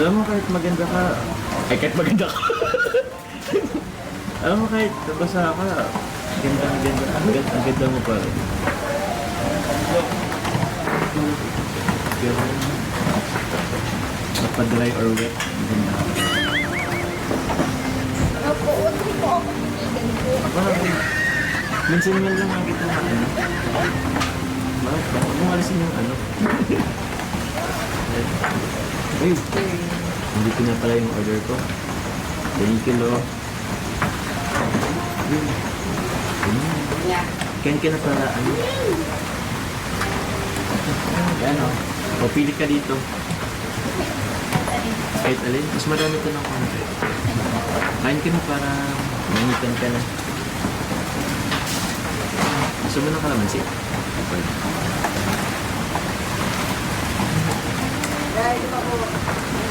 Alam mo kahit maganda ka, ay kahit maganda ka. Alam mo kahit nabasa ka, ang ganda mo pa rin. Pero, napadry or wet, ang ganda ka. Opo, huwag niyo po ako pinigan po. Bakit? Minsan man lang nakita na ano. Bakit ba? Huwag mong alisin yung ano. Uy! Hindi ko na pala yung order ko. 20 kilo. Yun. Kain ka na para ano. Yan o. O, pili ka dito. Kahit alin. Mas marami ko ng konti. Kain ka na para manikan ka na. Gusto mo ng kalamansi? Okay. Dahil pa po.